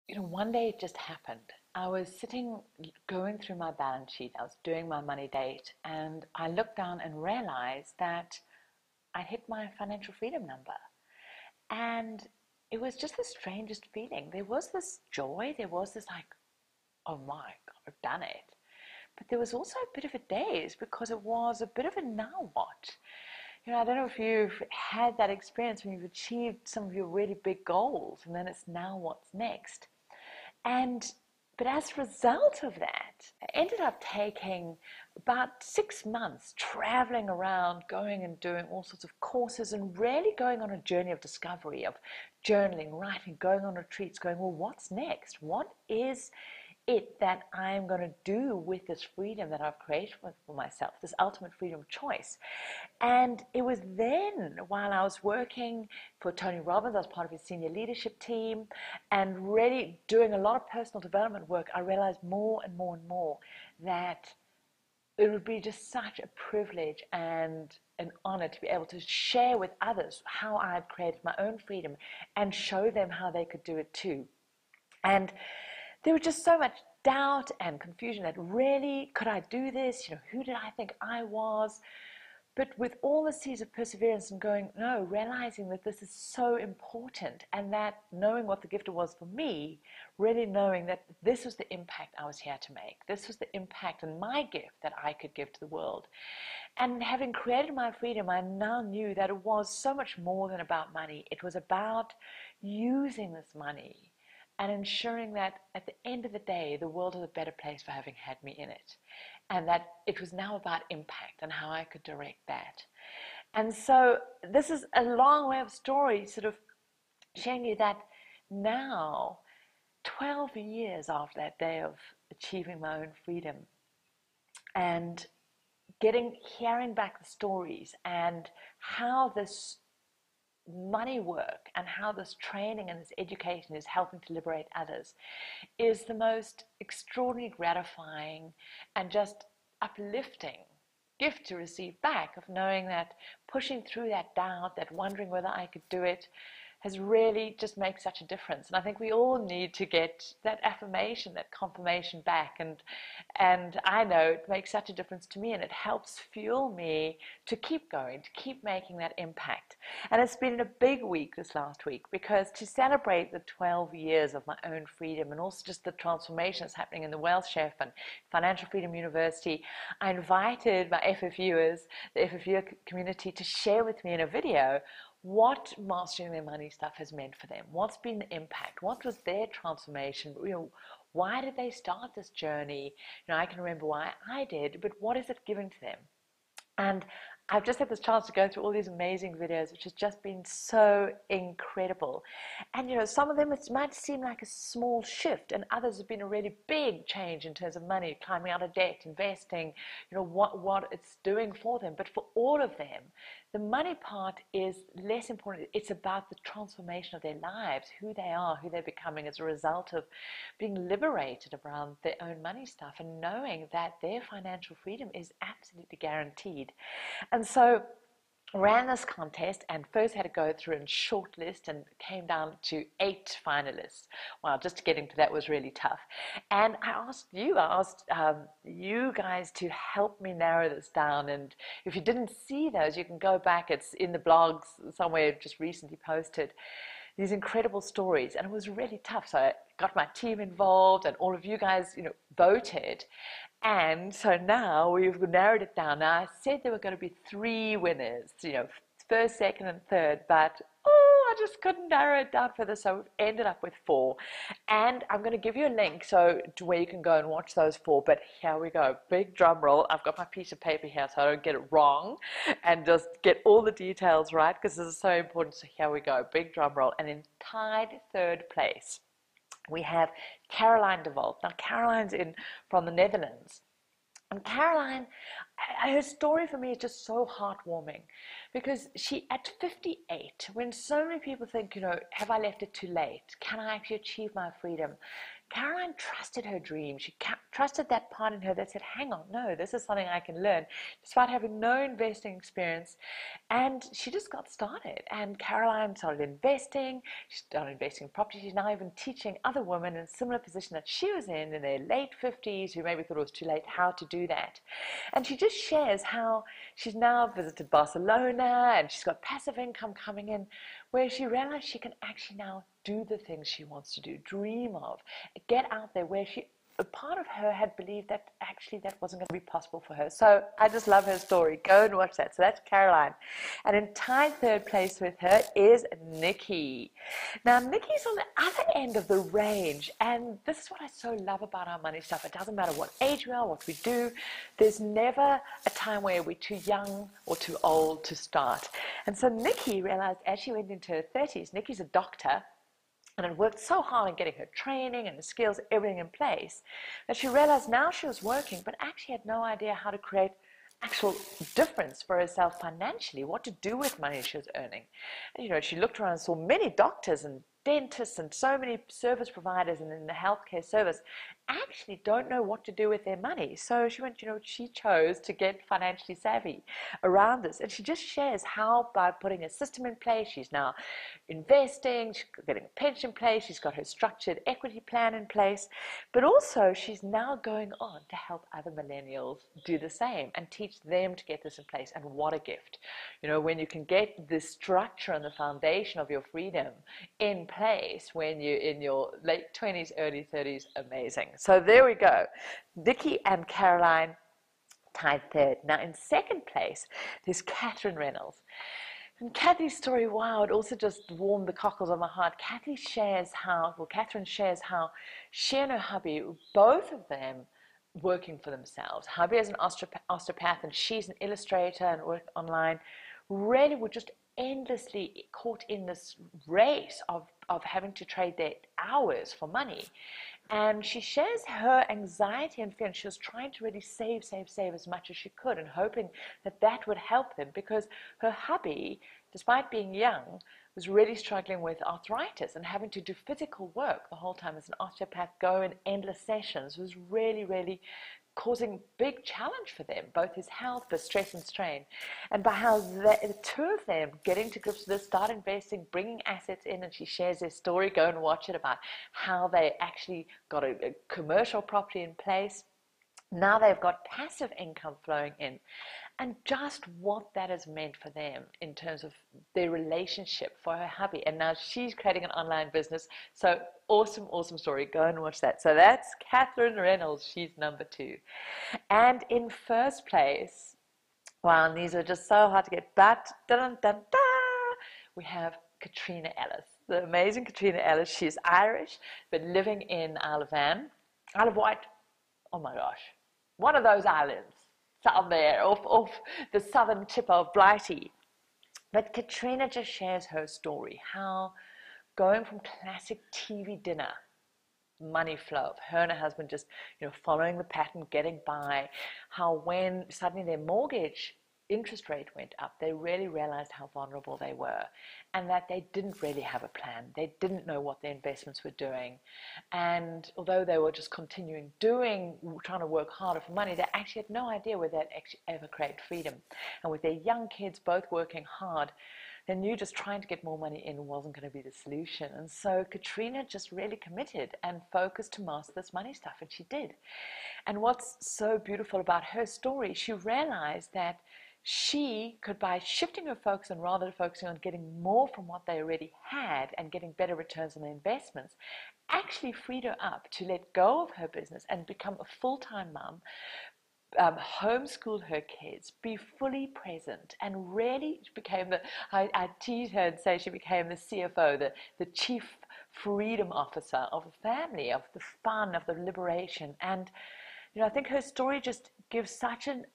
One day it just happened. I was sitting, going through my balance sheet. I was doing my money date, and I looked down and realized that I hit my financial freedom number. And it was just the strangest feeling. There was this joy, there was this like, oh my God, I've done it. But there was also a bit of a daze because it was a bit of a now what? I don't know if you've had that experience when you've achieved some of your really big goals and then it's now what's next. And but as a result of that, I ended up taking about 6 months traveling around, going and doing all sorts of courses and really going on a journey of discovery, of journaling, writing, going on retreats, going, well, what's next? What is it that I'm going to do with this freedom that I've created for myself, this ultimate freedom of choice? And it was then, while I was working for Tony Robbins, I was part of his senior leadership team, and really doing a lot of personal development work, I realized more and more and more that it would be just such a privilege and an honor to be able to share with others how I had created my own freedom and show them how they could do it too. And there was just so much doubt and confusion that really, could I do this? Who did I think I was? But with all the seeds of perseverance and going, no, realizing that this is so important and that knowing what the gift was for me, really knowing that this was the impact I was here to make. This was the impact and my gift that I could give to the world. And having created my freedom, I now knew that it was so much more than about money. It was about using this money and ensuring that at the end of the day, the world is a better place for having had me in it. And that it was now about impact and how I could direct that. And so this is a long way of story, sort of showing you that now, 12 years after that day of achieving my own freedom and hearing back the stories and how this money work and how this training and this education is helping to liberate others is the most extraordinarily gratifying and just uplifting gift to receive back, of knowing that pushing through that doubt, that wondering whether I could do it, has really just made such a difference. And I think we all need to get that affirmation, that confirmation back. And I know it makes such a difference to me, and it helps fuel me to keep going, to keep making that impact. And it's been a big week this last week, because to celebrate the 12 years of my own freedom and also just the transformation that's happening in the Wealth Chef and Financial Freedom University, I invited my FFUers, the FFU community, to share with me in a video what mastering their money stuff has meant for them. What's been the impact? What was their transformation? Why did they start this journey? I can remember why I did, but what is it giving to them? And I've just had this chance to go through all these amazing videos, which has just been so incredible. And some of them, it might seem like a small shift, and others have been a really big change in terms of money, climbing out of debt, investing, what it's doing for them. But for all of them, the money part is less important. It's about the transformation of their lives, who they are, who they're becoming as a result of being liberated around their own money stuff and knowing that their financial freedom is absolutely guaranteed. And so ran this contest and first had to go through and shortlist, and came down to 8 finalists. Wow, just getting to that was really tough. And I asked you guys to help me narrow this down. And if you didn't see those, you can go back. It's in the blogs somewhere, just recently posted, these incredible stories. And it was really tough. So I got my team involved, and all of you guys, voted. And so now we've narrowed it down. Now, I said there were going to be 3 winners, first, second, and third, but I just couldn't narrow it down further, so we've ended up with 4. And I'm going to give you a link to where you can go and watch those 4. But here we go, big drum roll. I've got my piece of paper here so I don't get it wrong and just get all the details right, because this is so important. So here we go, big drum roll. And in tied 3rd place, we have Caroline de Volt. Now, Caroline's from the Netherlands. And Caroline, Her story for me is just so heartwarming, because she, at 58, when so many people think, have I left it too late? Can I actually achieve my freedom? Caroline trusted her dream. She trusted that part in her that said, hang on, no, this is something I can learn, despite having no investing experience. And she just got started. And Caroline started investing. She started investing in property. She's now even teaching other women in a similar position that she was in their late 50s, who maybe thought it was too late, how to do that. And she just shares how she's now visited Barcelona and she's got passive income coming in, where she realized she can actually now do the things she wants to do, dream of, get out there, where a part of her had believed that actually that wasn't going to be possible for her. So I just love her story. Go and watch that. So that's Caroline. And in tied third place with her is Nikki. Now, Nikki's on the other end of the range. And this is what I so love about our money stuff. It doesn't matter what age we are, what we do. There's never a time where we're too young or too old to start. And so Nikki realized as she went into her 30s, Nikki's a doctor, and had worked so hard on getting her training and the skills, everything in place, that she realized now she was working, but actually had no idea how to create actual difference for herself financially, what to do with money she was earning. And, she looked around and saw many doctors and dentists and so many service providers and in the healthcare service actually don't know what to do with their money. So she went, she chose to get financially savvy around this. And she just shares how, by putting a system in place, she's now investing, she's getting a pension in place, she's got her structured equity plan in place, but also she's now going on to help other millennials do the same and teach them to get this in place. And what a gift, when you can get the structure and the foundation of your freedom in place when you're in your late 20s, early 30s, amazing. So there we go. Nikki and Caroline tied third. Now in second place, there's Catherine Reynolds. And Kathy's story, wow, it also just warmed the cockles of my heart. Catherine shares how she and her hubby, both of them working for themselves. Hubby is an osteopath and she's an illustrator and worked online, really were just endlessly caught in this race of having to trade their hours for money. And she shares her anxiety and fear, and she was trying to really save as much as she could and hoping that that would help them, because her hubby, despite being young, was really struggling with arthritis and having to do physical work the whole time as an osteopath, go in endless sessions, was really, really causing big challenge for them, both his health, but stress and strain. And by how the two of them getting to grips with this, start investing, bringing assets in, and she shares their story, go and watch it, about how they actually got a commercial property in place. Now they've got passive income flowing in, and just what that has meant for them in terms of their relationship for her hubby. And now she's creating an online business. So awesome, awesome story. Go and watch that. So that's Catherine Reynolds. She's number 2. And in first place, wow, and these are just so hard to get, but dun, dun, dun, we have Katrina Ellis, the amazing Katrina Ellis. She's Irish, but living in Isle of Wight. Oh my gosh, one of those islands out there off the southern tip of Blighty. But Katrina just shares her story, how going from classic TV dinner, money flow of her and her husband just following the pattern, getting by, how when suddenly their mortgage interest rate went up, they really realized how vulnerable they were, and that they didn't really have a plan. They didn't know what their investments were doing, and although they were just continuing trying to work harder for money, they actually had no idea where they'd actually ever create freedom. And with their young kids both working hard, they knew just trying to get more money in wasn't going to be the solution. And so Katrina just really committed and focused to master this money stuff, and she did. And what's so beautiful about her story, she realized that she could, by shifting her focus and rather focusing on getting more from what they already had and getting better returns on their investments, actually freed her up to let go of her business and become a full-time mom, homeschool her kids, be fully present, and really became I tease her and say she became the CFO, the chief freedom officer of a family, of the fun, of the liberation. And I think her story just gives such an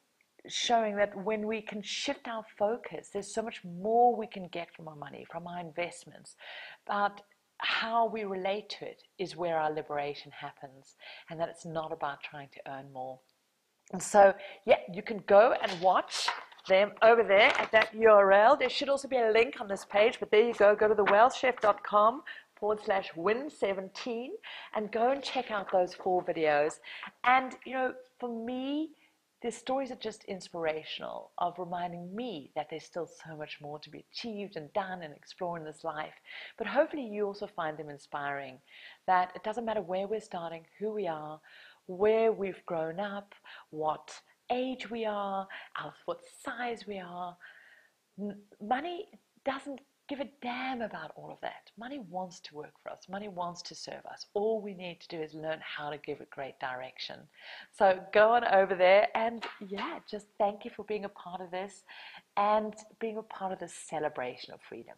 showing that when we can shift our focus, there's so much more we can get from our money, from our investments. But how we relate to it is where our liberation happens, and that it's not about trying to earn more. And so, yeah, you can go and watch them over there at that URL. There should also be a link on this page, but there you go. Go to thewealthchef.com/win17 and go and check out those 4 videos. And, you know, for me, the stories are just inspirational of reminding me that there's still so much more to be achieved and done and explored in this life. But hopefully you also find them inspiring, that it doesn't matter where we're starting, who we are, where we've grown up, what age we are, what size we are. Money doesn't give a damn about all of that. Money wants to work for us. Money wants to serve us. All we need to do is learn how to give it great direction. So go on over there and yeah, just thank you for being a part of this and being a part of this celebration of freedom.